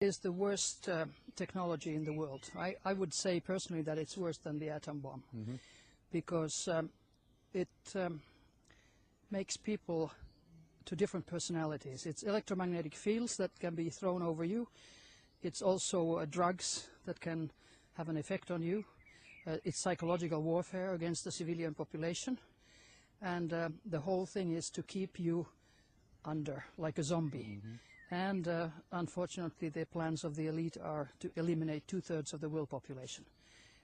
Is the worst technology in the world. I would say personally that it's worse than the atom bomb, because it makes people to different personalities. It's electromagnetic fields that can be thrown over you. It's also drugs that can have an effect on you. It's psychological warfare against the civilian population. And the whole thing is to keep you under, like a zombie. And unfortunately, the plans of the elite are to eliminate 2/3 of the world population.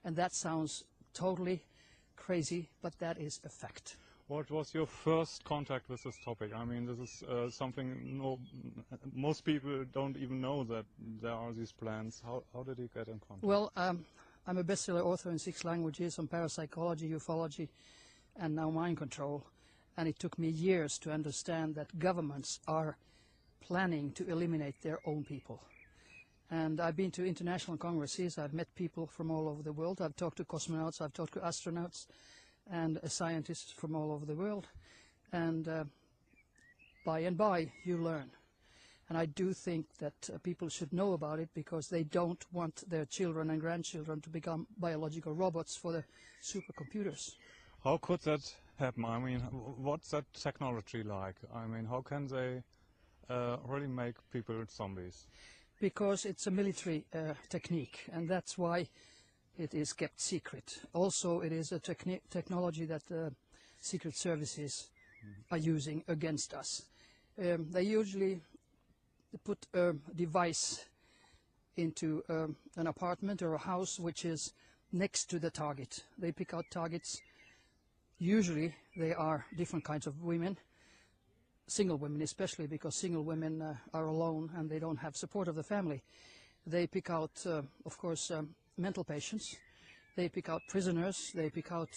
And that sounds totally crazy, but that is a fact. What was your first contact with this topic? I mean, this is something most people don't even know, that there are these plans. How did you get in contact? Well, I'm a bestseller author in 6 languages on parapsychology, ufology, and now mind control. And it took me years to understand that governments are planning to eliminate their own people. And I've been to international congresses. I've met people from all over the world. I've talked to cosmonauts, I've talked to astronauts, and scientists from all over the world. And by and by, you learn. And I do think that people should know about it, because they don't want their children and grandchildren to become biological robots for the supercomputers. How could that happen? I mean, what's that technology like? I mean, how can they really make people zombies? Because it's a military technique, and that's why it is kept secret. Also, it is a technology that secret services are using against us. They usually put a device into an apartment or a house which is next to the target. They pick out targets. Usually they are different kinds of women, single women especially, because single women are alone and they don't have support of the family. They pick out, of course, mental patients. They pick out prisoners. They pick out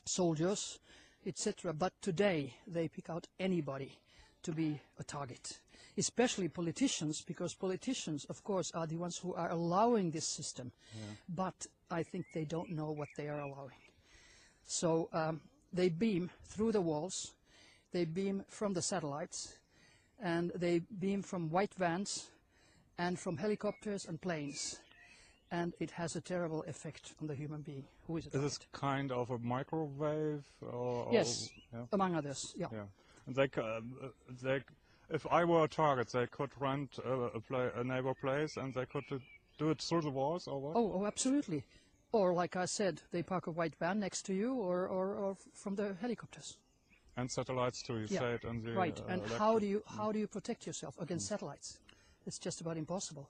soldiers, etc. But today they pick out anybody to be a target, especially politicians, because politicians, of course, are the ones who are allowing this system. But I think they don't know what they are allowing. So they beam through the walls, they beam from the satellites, and they beam from white vans and from helicopters and planes. And it has a terrible effect on the human being who is a target. Is this kind of a microwave? Yes, yeah? Among others, yeah. And if I were a target, they could rent a neighbor place, and they could do it through the walls, or what? Oh, absolutely. Or, like I said, they park a white van next to you, or from the helicopters. And satellites too, you said. And the, right. And how do you protect yourself against satellites? It's just about impossible.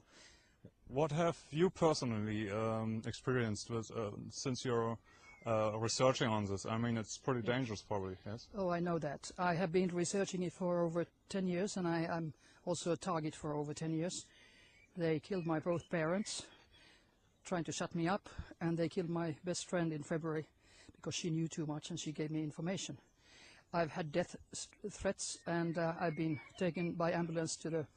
What have you personally experienced with since you're researching on this? I mean, it's pretty dangerous, probably. Yes. Oh, I know that. I have been researching it for over 10 years, and I'm also a target for over 10 years. They killed my both parents, trying to shut me up, and they killed my best friend in February because she knew too much and she gave me information. I've had death threats, and I've been taken by ambulance to the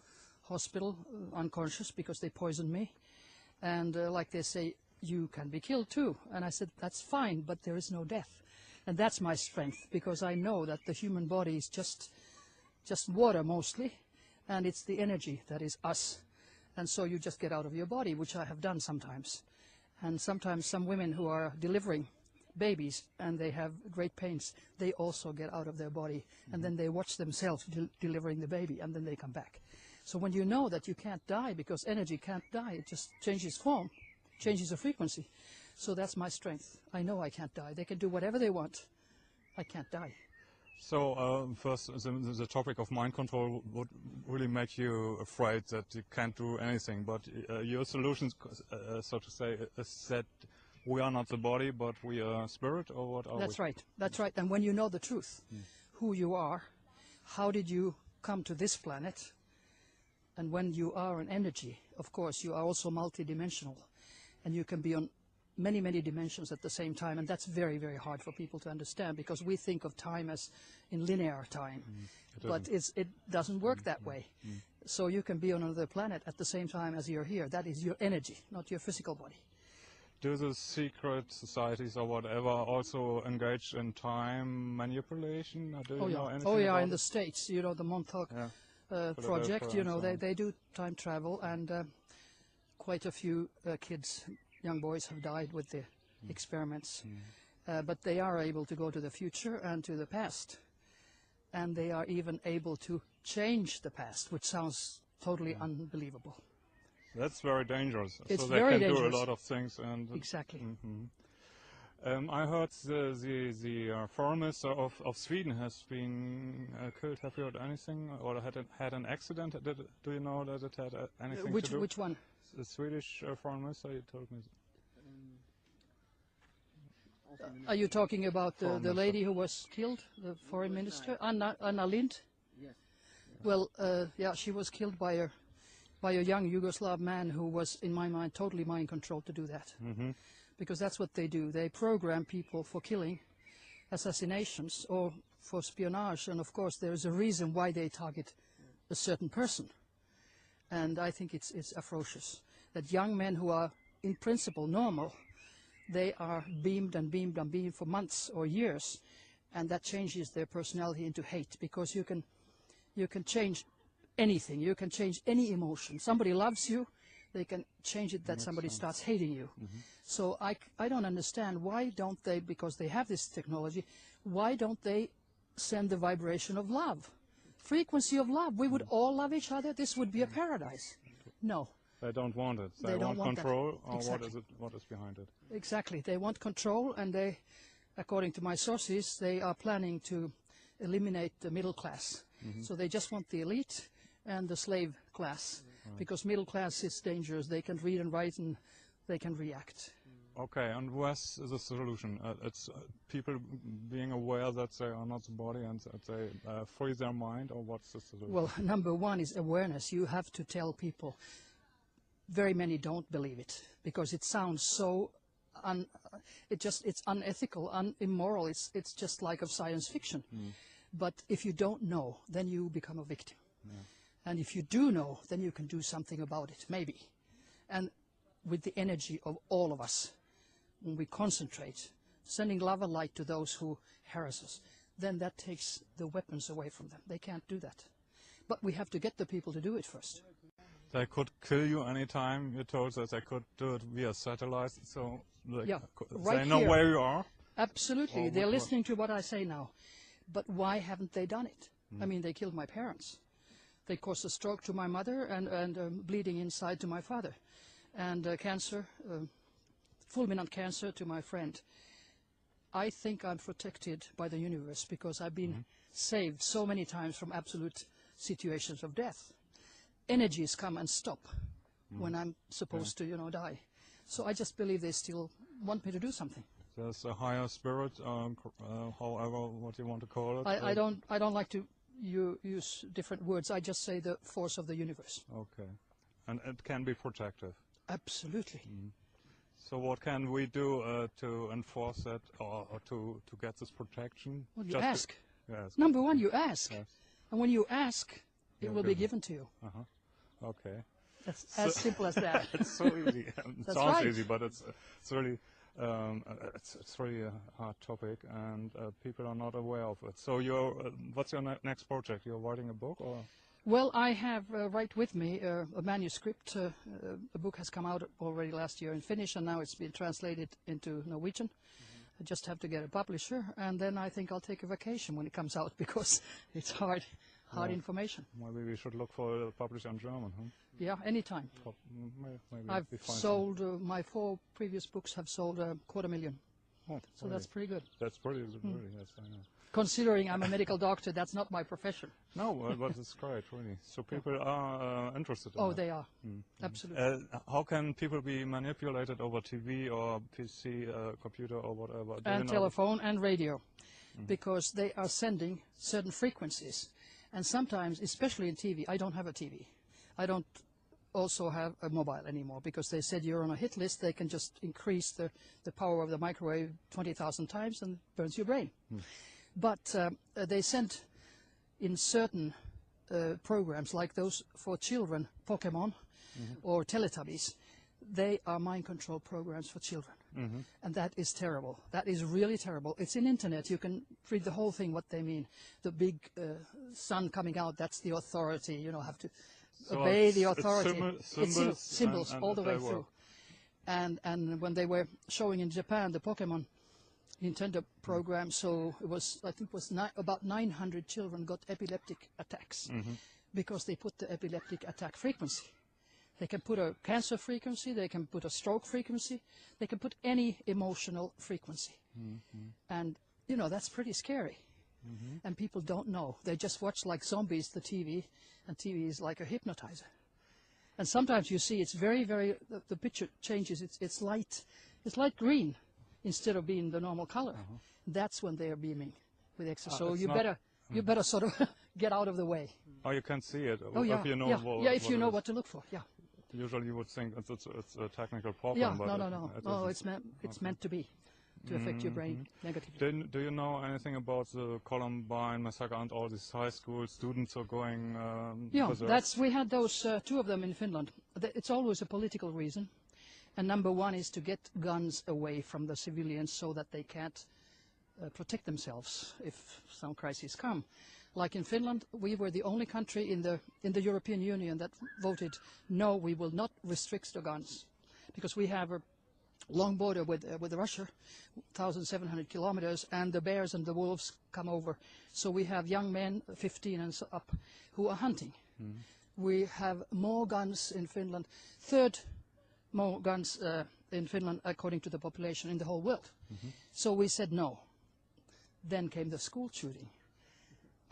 hospital unconscious because they poisoned me. And like they say, you can be killed too. And I said, that's fine, but there is no death. And that's my strength, because I know that the human body is just water mostly, and it's the energy that is us. And so you just get out of your body, which I have done sometimes. And sometimes some women who are delivering babies and they have great pains, they also get out of their body, and then they watch themselves delivering the baby, and then they come back. So when you know that you can't die, because energy can't die, it just changes form, changes the frequency. So that's my strength. I know I can't die. They can do whatever they want. I can't die. So first, the topic of mind control would really make you afraid that you can't do anything. But your solution, so to say, is that we are not the body, but we are spirit, or what are we? That's right. That's right. And when you know the truth, who you are, how did you come to this planet, and when you are an energy, of course, you are also multidimensional, and you can be on many, many dimensions at the same time, and that's very, very hard for people to understand, because we think of time as in linear time, but it doesn't work that way. So you can be on another planet at the same time as you're here. That is your energy, not your physical body. Do the secret societies or whatever also engage in time manipulation? Do you know anything about in the States, you know, the Montauk project. You know, they do time travel, and quite a few kids, young boys, have died with the experiments. But they are able to go to the future and to the past, and they are even able to change the past, which sounds totally unbelievable. That's very dangerous. It's so they very can dangerous. do a lot of things. And Exactly. I heard the foreign minister of Sweden has been killed. Have you heard anything, or had an accident? Do you know that it had anything to do? Which one? The Swedish foreign minister. You told me. Are you talking about the Foreign lady who was killed, the foreign minister, Anna Lindh? Yes. Well, yeah, she was killed by a young Yugoslav man who was, in my mind, totally mind controlled to do that. Because that's what they do. They program people for killing, assassinations, or for espionage. And of course, there is a reason why they target a certain person. And I think it's atrocious that young men who are, in principle, normal, they are beamed and beamed and beamed for months or years, and that changes their personality into hate, because you can change anything. You can change any emotion. Somebody loves you, they can change it that somebody starts hating you. So I don't understand, why don't they, because they have this technology, why don't they send the vibration of love? Frequency of love. We would all love each other. This would be a paradise. No. They don't want it. They don't want control, that. or Exactly. what is behind it? Exactly. They want control, and they, according to my sources, they are planning to eliminate the middle class. So they just want the elite and the slave class, because middle class is dangerous. They can read and write, and they can react. Okay, and what's the solution? It's people being aware that they are not the body, and that they free their mind, or what's the solution? Well, number one is awareness. You have to tell people. Very many don't believe it, because it sounds so it's unethical, immoral. It's just like of science fiction. But if you don't know, then you become a victim. And if you do know, then you can do something about it, maybe. And with the energy of all of us, when we concentrate, sending love and light to those who harass us, then that takes the weapons away from them. They can't do that. But we have to get the people to do it first. They could kill you anytime. You told that they could do it via satellite, so Yeah, they right know here. where you are. Absolutely. Or They're what- listening to what I say now. But why haven't they done it? I mean, they killed my parents. They caused a stroke to my mother, and bleeding inside to my father. And cancer, fulminant cancer to my friend. I think I'm protected by the universe, because I've been saved so many times from absolute situations of death. Energies come and stop when I'm supposed to, die. So I just believe they still want me to do something. There's a higher spirit, however, what you want to call it. I don't like to use different words. I just say the force of the universe. Okay, and it can be protective. Absolutely. So what can we do to enforce that, or to get this protection? Well, you Just ask. Yes. Number one, you ask. Yes. And when you ask, it You're will be given. given to you. Okay. That's as simple as that. It's so easy. It That's sounds right. easy, but it's really it's really a hard topic, and people are not aware of it. So what's your next project? You're writing a book, or? Well, I have right with me a manuscript. The book has come out already last year in Finnish, and now it's been translated into Norwegian. I just have to get a publisher, and then I think I'll take a vacation when it comes out, because it's hard information. Maybe we should look for a publisher in German, huh? Yeah, anytime. Maybe I've we find sold, my 4 previous books have sold 250,000. some. So that's pretty good. That's pretty, yes, I know. Considering I'm a medical doctor, that's not my profession. No, but it's great, really. So people are interested in Oh, that. they are. Absolutely. How can people be manipulated over TV or PC, computer or whatever? Do you And know? telephone and radio, because they are sending certain frequencies. And sometimes, especially in TV, I don't have a TV. I don't also have a mobile anymore, because they said you're on a hit list. They can just increase the power of the microwave 20,000 times and burns your brain. But they sent in certain programs like those for children, Pokémon or Teletubbies, they are mind control programs for children. And that is terrible. That is really terrible. It's in internet. You can read the whole thing, what they mean. The big sun coming out, that's the authority. You know, have to obey the authority. It's symbols all the way through. And when they were showing in Japan the Pokemon Nintendo program, so it was, I think it was about 900 children got epileptic attacks because they put the epileptic attack frequency. They can put a cancer frequency, they can put a stroke frequency, they can put any emotional frequency. And, you know, that's pretty scary. And people don't know. They just watch like zombies, the TV, and TV is like a hypnotizer. And sometimes you see it's very, very, the picture changes, it's light green instead of being the normal color. That's when they are beaming with X-ray. So you better sort of get out of the way. Oh, you can see it. Oh, yeah, if you know if you know what to look for, yeah. Usually you would think it's a technical problem. Yeah, but no, it's meant to be, to affect your brain negatively. Do you know anything about the Columbine massacre and all these high school students are going? Yeah, we had those 2 of them in Finland. It's always a political reason, and number 1 is to get guns away from the civilians so that they can't protect themselves if some crises come. Like in Finland, we were the only country in the European Union that voted no, we will not restrict the guns, because we have a long border with Russia, 1,700 kilometers, and the bears and the wolves come over. So we have young men, 15 and so up, who are hunting. We have more guns in Finland, third more guns in Finland according to the population in the whole world. So we said no. Then came the school shooting.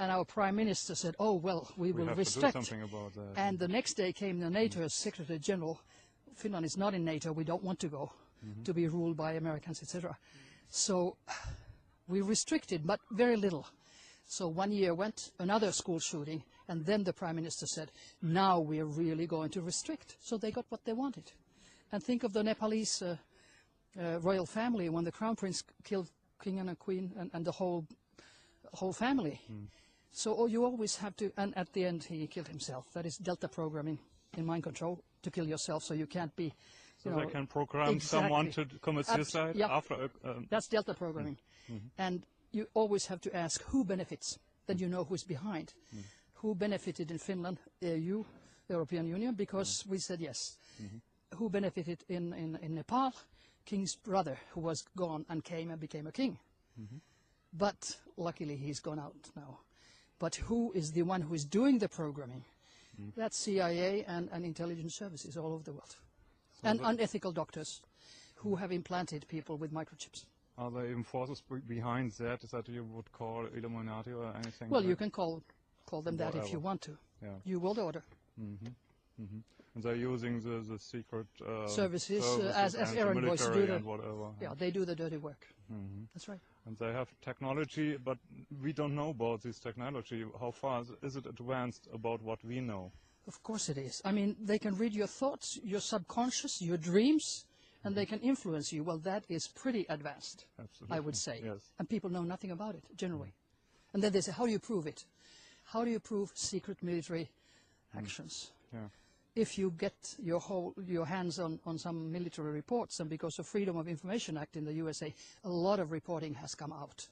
And our Prime Minister said, oh, well, we will restrict. To do something about that. And the next day came the NATO Secretary General. Finland is not in NATO. We don't want to go to be ruled by Americans, etc. So we restricted, but very little. So 1 year went, another school shooting, and then the Prime Minister said, now we are really going to restrict. So they got what they wanted. And think of the Nepalese royal family when the Crown Prince killed King and a Queen and the whole family. So you always have to, and at the end he killed himself. That is Delta programming in mind control, to kill yourself so you can't be, so they can program someone to commit suicide after that's Delta programming. And you always have to ask who benefits, then you know who's behind. Who benefited in Finland, EU, European Union, because we said yes. Who benefited in Nepal? King's brother, who was gone and came and became a king. But luckily he's gone out now. But who is the one who is doing the programming? That's CIA and intelligence services all over the world. So and unethical doctors who have implanted people with microchips. Are there even forces behind that you would call Illuminati or anything? Well, you can call them that if you want to. Yeah. You world order. And they're using the secret services as errand boys to do the, yeah, they do the dirty work. That's right. And they have technology, but we don't know about this technology. How far is it advanced about what we know? Of course it is. I mean, they can read your thoughts, your subconscious, your dreams, and they can influence you. Well, that is pretty advanced, I would say. Yes. And people know nothing about it, generally. And then they say, how do you prove it? How do you prove secret military actions? Yeah. If you get your hands on some military reports, and because of Freedom of Information Act in the USA, a lot of reporting has come out,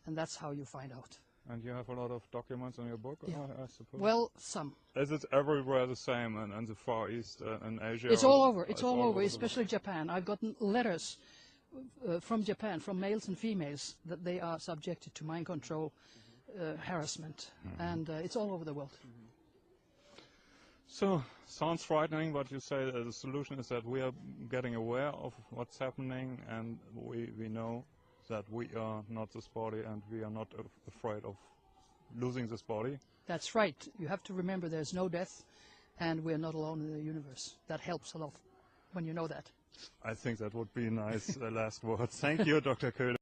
and that's how you find out. And you have a lot of documents in your book, I suppose? Well, some. Is it everywhere the same in the Far East and Asia? It's all over. It's all over, especially Japan. I've gotten letters from Japan, from males and females, that they are subjected to mind control harassment, and it's all over the world. So, sounds frightening, but you say the solution is that we are getting aware of what's happening, and we know that we are not this body, and we are not afraid of losing this body. That's right. You have to remember there's no death, and we're not alone in the universe. That helps a lot when you know that. I think that would be a nice last word. Thank you, Dr. Köhler.